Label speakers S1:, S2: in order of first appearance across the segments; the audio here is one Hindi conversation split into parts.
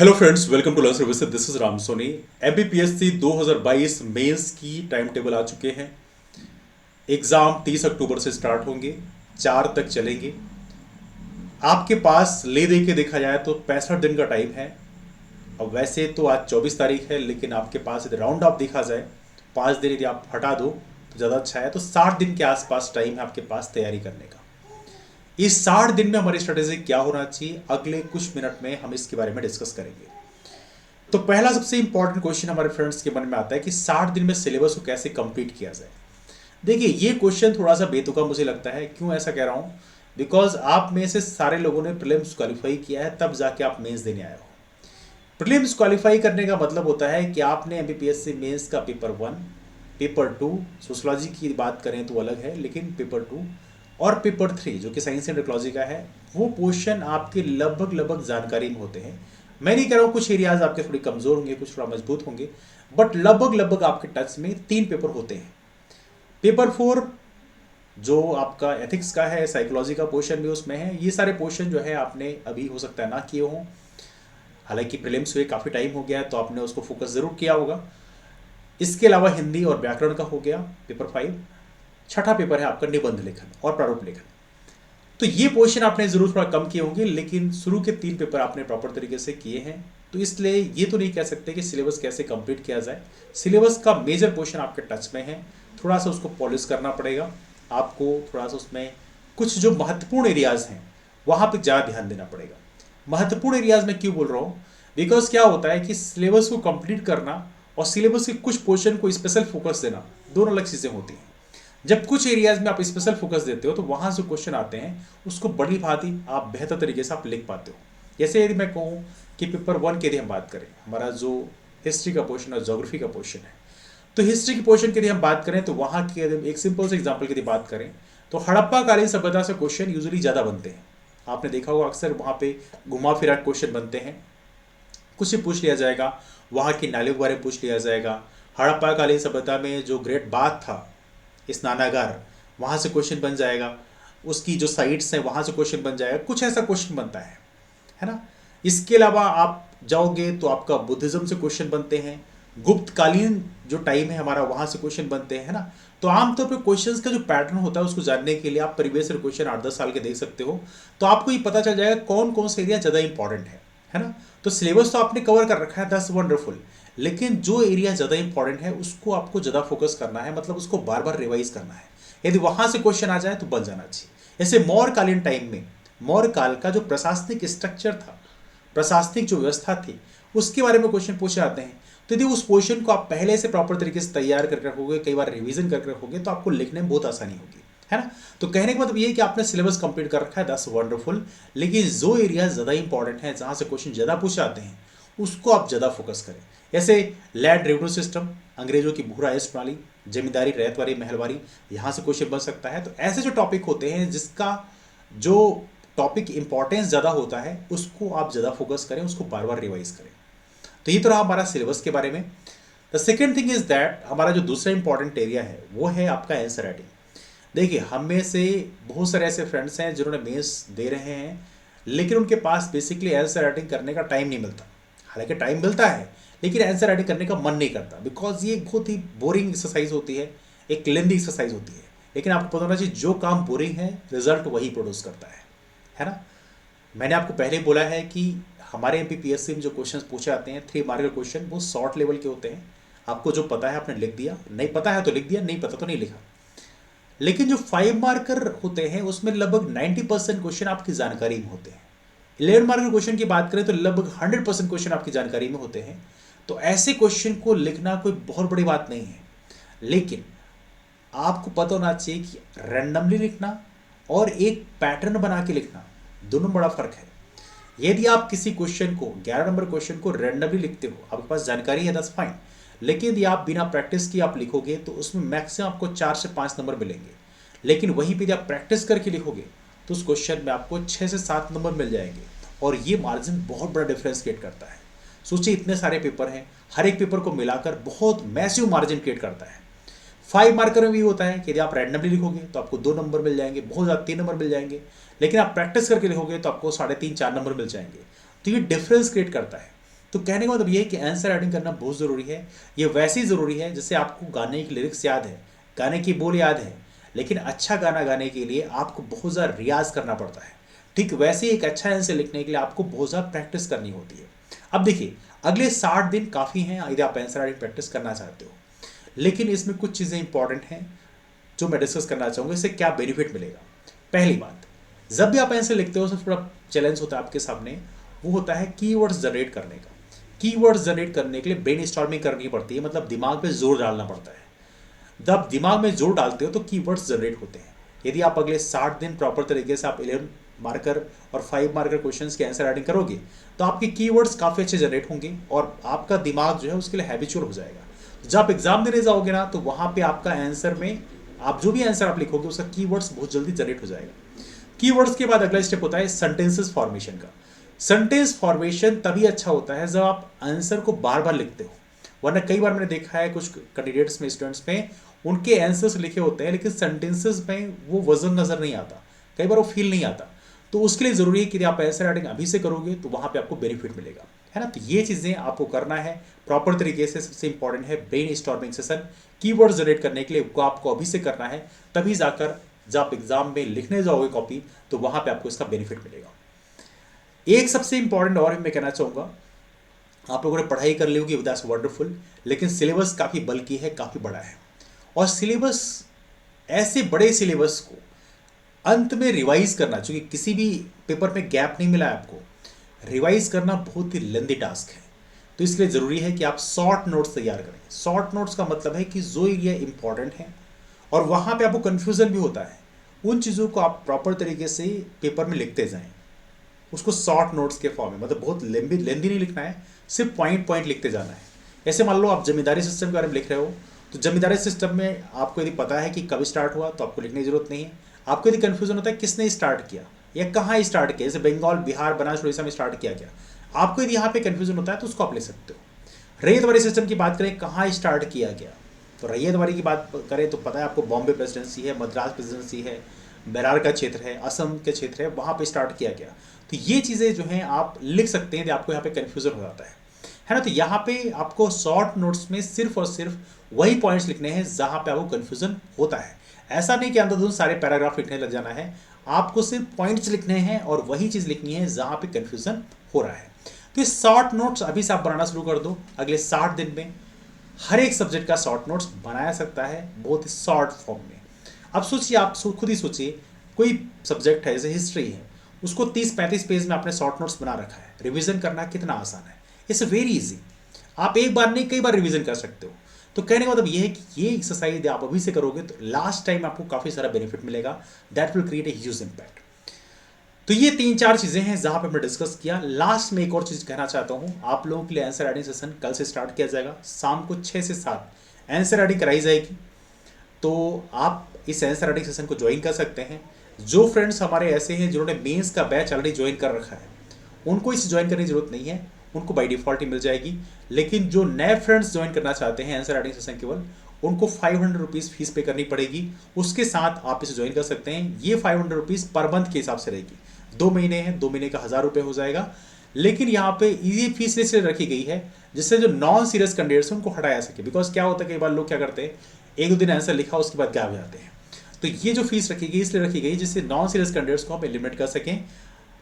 S1: Hello friends, welcome to learn services. This is Ram Soni. MPPSC 2022 mains की टाइम टेबल आ चुके हैं। एग्ज़ाम 30 अक्टूबर से स्टार्ट होंगे, 4 तक चलेंगे। आपके पास ले दे के देखा जाए तो 65 दिन का टाइम है। अब वैसे तो आज 24 तारीख है, लेकिन आपके पास यदि राउंड ऑफ देखा जाए, 5 दिन यदि आप हटा दो तो ज़्यादा अच्छा है। तो 60 दिन के आसपास टाइम है आपके पास तैयारी करने का। इस 60 दिन में हमारी स्ट्रेटेजी क्या होना चाहिए, अगले कुछ मिनट में हम इसके बारे में डिस्कस करेंगे। तो पहला सबसे इंपॉर्टेंट क्वेश्चन हमारे फ्रेंड्स के मन में आता है कि 60 दिन में सिलेबस को कैसे कंप्लीट किया जाए। देखिए, ये क्वेश्चन थोड़ा सा बेतुका मुझे लगता है। क्यों ऐसा कह रहा हूँ? बिकॉज आप में से सारे लोगों ने प्रीलिम्स क्वालिफाई किया है, तब जाके आप मेंस देने आए हो। प्रीलिम्स क्वालिफाई करने का मतलब होता है कि आपने एमपीपीएससी मेंस का पेपर 1, पेपर 2, सोशलॉजी की बात करें तो अलग है, लेकिन पेपर 2 और पेपर 3 जो कि साइंस एंड टेक्नोलॉजी का है, वो पोर्शन आपके लगभग लगभग जानकारी में होते हैं। मैं नहीं कह रहा हूँ कुछ एरियाज आपके थोड़ी कमजोर होंगे, कुछ थोड़ा मजबूत होंगे, बट लगभग लगभग आपके टच में 3 पेपर होते हैं। पेपर 4 जो आपका एथिक्स का है, साइकोलॉजी का पोर्शन भी उसमें है। ये सारे पोर्शन जो है आपने अभी हो सकता है ना किए हों। हालांकि प्रीलिम्स हुए काफ़ी टाइम हो गया है, तो आपने उसको फोकस ज़रूर किया होगा। इसके अलावा हिंदी और व्याकरण का हो गया पेपर 5। छठा पेपर है आपका निबंध लेखन और प्रारूप लेखन। तो ये पोर्शन आपने जरूर थोड़ा कम किए होंगे, लेकिन शुरू के 3 पेपर आपने प्रॉपर तरीके से किए हैं। तो इसलिए ये तो नहीं कह सकते कि सिलेबस कैसे कंप्लीट किया जाए। सिलेबस का मेजर पोर्शन आपके टच में है, थोड़ा सा उसको पॉलिश करना पड़ेगा आपको। थोड़ा सा उसमें कुछ जो महत्वपूर्ण एरियाज हैं वहाँ पे ज़्यादा ध्यान देना पड़ेगा। महत्वपूर्ण एरियाज में क्यों बोल रहा हूँ? बिकॉज क्या होता है कि सिलेबस को कंप्लीट करना और सिलेबस के कुछ पोर्शन को स्पेशल फोकस देना दोनों अलग चीज़ें होती हैं। जब कुछ एरियाज में आप स्पेशल फोकस देते हो तो वहाँ जो क्वेश्चन आते हैं उसको बड़ी भांति आप बेहतर तरीके से आप लिख पाते हो। जैसे यदि मैं कहूँ कि पेपर 1 की यदि हम बात करें, हमारा जो हिस्ट्री का पोर्शन और ज्योग्राफी का पोर्शन है, तो हिस्ट्री के पोर्शन की यदि हम बात करें तो वहाँ की यदि एक सिंपल से एग्जाम्पल की यदि बात करें तो हड़प्पा कालीन सभ्यता से क्वेश्चन यूजुअली ज़्यादा बनते हैं। आपने देखा होगा अक्सर वहाँ पे घुमा फिरा क्वेश्चन बनते हैं। कुछ ही पूछ लिया जाएगा, वहाँ की नालियों के बारे में पूछ लिया जाएगा। हड़प्पा कालीन सभ्यता में जो ग्रेट बाथ था, स्नानागार, वहाँ से क्वेश्चन बन जाएगा। उसकी जो साइट्स हैं वहाँ से क्वेश्चन बन जाएगा। कुछ ऐसा क्वेश्चन बनता है ना। इसके अलावा आप जाओगे तो आपका बुद्धिज्म से क्वेश्चन बनते हैं। गुप्तकालीन जो टाइम है हमारा, वहाँ से क्वेश्चन बनते हैं, है ना। तो आमतौर पे क्वेश्चंस का जो पैटर्न होता है उसको जानने के लिए आप प्रीवियस क्वेश्चन 8-10 साल के देख सकते हो। तो आपको ये पता चल जाएगा कौन कौन से एरिया ज़्यादा इंपॉर्टेंट है ना। तो सिलेबस तो आपने कवर कर रखा है, दैट्स वंडरफुल, लेकिन जो एरिया ज़्यादा इंपॉर्टेंट है उसको आपको ज़्यादा फोकस करना है, मतलब उसको बार बार रिवाइज करना है। यदि वहाँ से क्वेश्चन आ जाए तो बन जाना चाहिए। जैसे मौर्यकालीन टाइम में मौर्य काल का जो प्रशासनिक स्ट्रक्चर था, प्रशासनिक जो व्यवस्था थी, उसके बारे में क्वेश्चन पूछे जाते हैं। तो यदि उस क्वेश्चन को आप पहले से प्रॉपर तरीके से तैयार करके रखोगे, कई बार रिवीजन करके रखोगे, तो आपको लिखने में बहुत आसानी होगी, है ना। तो कहने का मतलब ये है कि आपने सिलेबस कंप्लीट कर रखा है, दैट्स वंडरफुल, लेकिन जो एरिया ज़्यादा इंपॉर्टेंट है, जहाँ से क्वेश्चन ज़्यादा पूछे जाते हैं, उसको आप ज़्यादा फोकस करें। जैसे लैंड रेवेन्यू सिस्टम, अंग्रेजों की भू राजस्व प्रणाली, जमींदारी, रैयतवारी, महलवारी, यहाँ से क्वेश्चन बन सकता है। तो ऐसे जो टॉपिक होते हैं जिसका जो टॉपिक इंपॉर्टेंस ज़्यादा होता है, उसको आप ज़्यादा फोकस करें, उसको बार बार रिवाइज करें। तो ये तो रहा हमारा सिलेबस के बारे में। The second thing is that हमारा जो दूसरा इंपॉर्टेंट एरिया है वो है आपका आंसर राइटिंग। देखिए, हम में से बहुत सारे ऐसे फ्रेंड्स हैं जिन्होंने मेंस दे रहे हैं, लेकिन उनके पास बेसिकली आंसर राइटिंग करने का टाइम नहीं मिलता। हालांकि टाइम मिलता है, लेकिन आंसर राइटिंग करने का मन नहीं करता, बिकॉज ये एक बहुत ही बोरिंग एक्सरसाइज होती है, एक लेंदी एक्सरसाइज होती है। लेकिन आपको पता होना चाहिए, जो काम बोरिंग है रिजल्ट वही प्रोड्यूस करता है ना। मैंने आपको पहले बोला है कि हमारे एमपीपीएससी में जो क्वेश्चंस पूछे आते हैं 3 मार्क के क्वेश्चन, वो शॉर्ट लेवल के होते हैं। आपको जो पता है आपने लिख दिया, नहीं पता है तो लिख दिया, नहीं पता तो नहीं लिखा। लेकिन जो 5 मार्कर होते हैं उसमें लगभग 90% क्वेश्चन आपकी जानकारी में होते हैं। 11 मार्कर क्वेश्चन की बात करें तो लगभग 100% क्वेश्चन आपकी जानकारी में होते हैं। तो ऐसे क्वेश्चन को लिखना कोई बहुत बड़ी बात नहीं है, लेकिन आपको पता होना चाहिए कि रैंडमली लिखना और एक पैटर्न बना के लिखना, दोनों बड़ा फर्क है। यदि आप किसी क्वेश्चन को 11 नंबर क्वेश्चन को रैंडमली लिखते हो, आपके पास जानकारी है, दैट्स फाइन, लेकिन यदि आप बिना प्रैक्टिस किए आप लिखोगे तो उसमें मैक्सिमम आपको 4 से 5 नंबर मिलेंगे। लेकिन वहीं पे यदि आप प्रैक्टिस करके लिखोगे तो उस क्वेश्चन में आपको 6 से 7 नंबर मिल जाएंगे, और ये मार्जिन बहुत बड़ा डिफरेंस क्रिएट करता है। सोचिए, इतने सारे पेपर हैं, हर एक पेपर को मिलाकर बहुत मैसिव मार्जिन क्रिएट करता है। 5 मार्कर में भी होता है कि यदि आप रैंडमली लिखोगे तो आपको 2 नंबर मिल जाएंगे, बहुत ज़्यादा 3 नंबर मिल जाएंगे, लेकिन आप प्रैक्टिस करके लिखोगे तो आपको 3.5-4 नंबर मिल जाएंगे। तो ये डिफरेंस क्रिएट करता है। तो कहने का मतलब ये है कि आंसर राइटिंग करना बहुत ज़रूरी है। ये वैसे ही ज़रूरी है जैसे आपको गाने की लिरिक्स याद है, गाने की बोल याद है, लेकिन अच्छा गाना गाने के लिए आपको बहुत ज़्यादा रियाज करना पड़ता है। ठीक वैसे ही एक अच्छा आंसर लिखने के लिए आपको बहुत ज़्यादा प्रैक्टिस करनी होती है। अब देखिए, अगले 60 दिन काफ़ी हैं यदि आप आंसर राइटिंग प्रैक्टिस करना चाहते हो, लेकिन इसमें कुछ चीज़ें इंपॉर्टेंट हैं जो मैं डिस्कस करना चाहूँगा, इससे क्या बेनिफिट मिलेगा। पहली बात, जब भी आप आंसर लिखते हो सबसे बड़ा चैलेंज होता है आपके सामने, वो होता है कीवर्ड्स जनरेट करने का। कीवर्ड्स जनरेट करने के लिए ब्रेनस्टॉर्मिंग करनी पड़ती है, मतलब दिमाग पे जोर डालना पड़ता है। जब दिमाग में जोर डालते हो तो कीवर्ड्स जनरेट होते हैं। यदि आप अगले 60 दिन प्रॉपर तरीके से आप 11 मार्कर और 5 मार्कर क्वेश्चंस के आंसर राइटिंग करोगे तो आपके कीवर्ड्स काफ़ी अच्छे जनरेट होंगे और आपका दिमाग जो है उसके लिए हैबिचुअल हो जाएगा। जब आप एग्जाम देने जाओगे ना तो वहाँ पे आपका आंसर में आप जो भी आंसर आप लिखोगे उसका कीवर्ड्स बहुत जल्दी जनरेट हो जाएगा। कीवर्ड्स के बाद अगला स्टेप होता है सेंटेंसेस फॉर्मेशन का। सेंटेंस फॉर्मेशन तभी अच्छा होता है जब आप आंसर को बार बार लिखते हो, वरना कई बार मैंने देखा है कुछ कैंडिडेट्स में, स्टूडेंट्स में, उनके आंसर्स लिखे होते हैं लेकिन सेंटेंसेस में वो वजन नजर नहीं आता, कई बार वो फील नहीं आता। तो उसके लिए जरूरी है कि आप आंसर राइटिंग अभी से करोगे तो वहां पे आपको बेनिफिट मिलेगा, है ना। तो ये चीजें आपको करना है प्रॉपर तरीके से। सबसे इंपॉर्टेंट है brain storming session, keyword generate करने के लिए वो आपको अभी से करना है, तभी जाकर जब आप एग्जाम में लिखने जाओगे कॉपी तो वहां पे आपको इसका बेनिफिट मिलेगा। एक सबसे इंपॉर्टेंट और मैं कहना चाहूंगा, आप लोगों ने पढ़ाई कर ली होगी, दैट्स वंडरफुल, लेकिन सिलेबस काफ़ी बल्कि है, काफ़ी बड़ा है। और सिलेबस, ऐसे बड़े सिलेबस को अंत में रिवाइज करना, चूंकि किसी भी पेपर में गैप नहीं मिला है आपको, रिवाइज करना बहुत ही लेंदी टास्क है। तो इसलिए ज़रूरी है कि आप शॉर्ट नोट्स तैयार करें। शॉर्ट नोट्स का मतलब है कि जो एरिया इंपॉर्टेंट है और वहाँ पे आपको कन्फ्यूज़न भी होता है, उन चीज़ों को आप प्रॉपर तरीके से पेपर में लिखते जाएं, उसको शॉर्ट नोट्स के फॉर्म में, मतलब बहुत लेंदी नहीं लिखना है, सिर्फ पॉइंट पॉइंट लिखते जाना है। ऐसे मान लो आप जमींदारी सिस्टम के बारे में लिख रहे हो, तो जमींदारी सिस्टम में आपको यदि पता है कि कब स्टार्ट हुआ तो आपको लिखने की जरूरत नहीं है। आपको यदि कन्फ्यूजन होता है किसने स्टार्ट किया या कहाँ स्टार्ट किया, जैसे बंगाल, बिहार, बनारस, उड़ीसा में स्टार्ट किया गया, आपको यदि यहाँ पे कन्फ्यूजन होता है तो उसको आप लिख सकते हो। रैयतवाड़ी सिस्टम की बात करें, कहाँ स्टार्ट किया गया, तो रैयतवाड़ी की बात करें तो पता है आपको, बॉम्बे प्रेसिडेंसी है, मद्रास प्रेसिडेंसी है, बेरार का क्षेत्र है, असम के क्षेत्र है, वहाँ पे स्टार्ट किया गया। तो ये चीज़ें जो हैं आप लिख सकते हैं, आपको यहाँ पे कन्फ्यूजन हो जाता है ना। तो यहाँ पे आपको शॉर्ट नोट्स में सिर्फ और सिर्फ वही पॉइंट्स लिखने हैं जहाँ पे आपको कन्फ्यूजन होता है। ऐसा नहीं कि अंदर सारे पैराग्राफ लिखने लग जाना है, आपको सिर्फ पॉइंट्स लिखने हैं और वही चीज़ लिखनी है जहाँ पे कन्फ्यूजन हो रहा है। तो ये शॉर्ट नोट्स अभी से आप बनाना शुरू कर दो। अगले 60 दिन में हर एक सब्जेक्ट का शॉर्ट नोट्स बनाया सकता है, बहुत ही शॉर्ट फॉर्म में। अब सोचिए, आप खुद ही सोचिए, कोई सब्जेक्ट है जैसे हिस्ट्री है, उसको 30-35 पेज में आपने शॉर्ट नोट्स बना रखा है, रिवीजन करना कितना आसान है। इट्स वेरी इजी, आप एक बार नहीं कई बार रिवीजन कर सकते हो। तो कहने का मतलब ये है कि ये एक्सरसाइज आप अभी से करोगे तो लास्ट टाइम आपको काफ़ी सारा बेनिफिट मिलेगा, that will create a huge impact. तो ये 3-4 चीज़ें हैं जहाँ पे हमने डिस्कस किया। लास्ट में एक और चीज़ कहना चाहता हूँ, आप लोगों के लिए आंसर राइटिंग सेशन कल से स्टार्ट किया जाएगा, शाम को 6 से 7 आंसर राइटिंग कराई जाएगी। तो आप इस आंसर राइटिंग सेशन को ज्वाइन कर सकते हैं। जो फ्रेंड्स हमारे ऐसे हैं जिन्होंने मेंस का बैच ऑलरेडी ज्वाइन कर रखा है, उनको इसे ज्वाइन करने की जरूरत नहीं है, उनको बाय डिफॉल्ट ही मिल जाएगी। लेकिन जो नए फ्रेंड्स ज्वाइन करना चाहते हैं आंसर राइटिंग सेशन केवल, उनको 500 रुपीज़ फीस पे करनी पड़ेगी, उसके साथ आप इसे ज्वाइन कर सकते हैं। ये 500 रुपीज़ पर मंथ के हिसाब से रहेगी, 2 महीने हैं, 2 महीने का 1000 रुपये हो जाएगा। लेकिन यहाँ पे ये फीस इसलिए रखी गई है जिससे जो नॉन सीरियस कैंडिडेट्स हैं उनको हटाया सके। बिकॉज क्या होता है, कई बार लोग क्या करते हैं, 1-2 दिन आंसर लिखा उसके बाद गायब हो जाते हैं। तो ये जो फीस रखी गई इसलिए रखी गई जिससे नॉन सीरियस कैंडिडेट्स को हम एलिमिनेट कर सकें।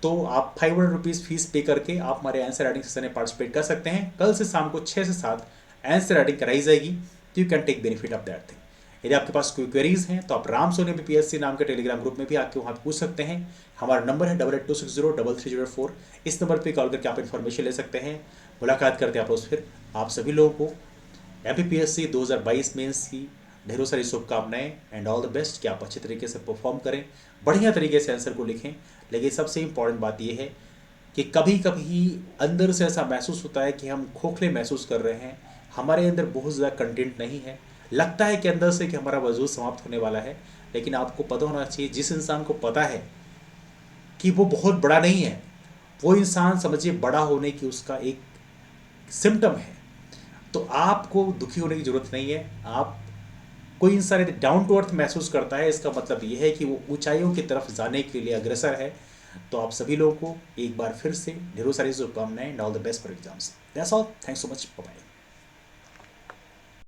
S1: तो आप 500 रुपीज़ फीस पे करके आप हमारे आंसर राइटिंग सेशन में पार्टिसिपेट कर सकते हैं। कल से शाम को 6 से 7 आंसर राइटिंग कराई जाएगी, तो you can take benefit of that thing. यदि आपके पास कोई क्वेरीज हैं तो आप राम सोनी BPSC नाम के टेलीग्राम ग्रुप में भी आके वहाँ पूछ सकते हैं। हमारा नंबर है 8826033004। इस नंबर पर कॉल करके आप इन्फॉर्मेशन ले सकते हैं। मुलाकात करते हैं आप लोग। फिर आप सभी लोगों को MPPSC 2022 मेंस की ढेरों सारी शुभकामनाएं एंड ऑल द बेस्ट कि आप अच्छे तरीके से परफॉर्म करें, बढ़िया तरीके से आंसर को लिखें। लेकिन सबसे इंपॉर्टेंट बात यह है कि कभी कभी अंदर से ऐसा महसूस होता है कि हम खोखले महसूस कर रहे हैं, हमारे अंदर बहुत ज़्यादा कंटेंट नहीं है, लगता है कि अंदर से कि हमारा वजूद समाप्त होने वाला है। लेकिन आपको पता होना चाहिए, जिस इंसान को पता है कि वो बहुत बड़ा नहीं है, वो इंसान समझिए बड़ा होने की उसका एक सिम्टम है। तो आपको दुखी होने की ज़रूरत नहीं है। आप कोई इंसान यदि डाउन टू अर्थ महसूस करता है, इसका मतलब यह है कि वो ऊंचाइयों की तरफ जाने के लिए अग्रसर है। तो आप सभी लोगों को एक बार फिर से ढेरों सारी शुभकामनाएं and all the best for exams. That's all, thanks so much, bye.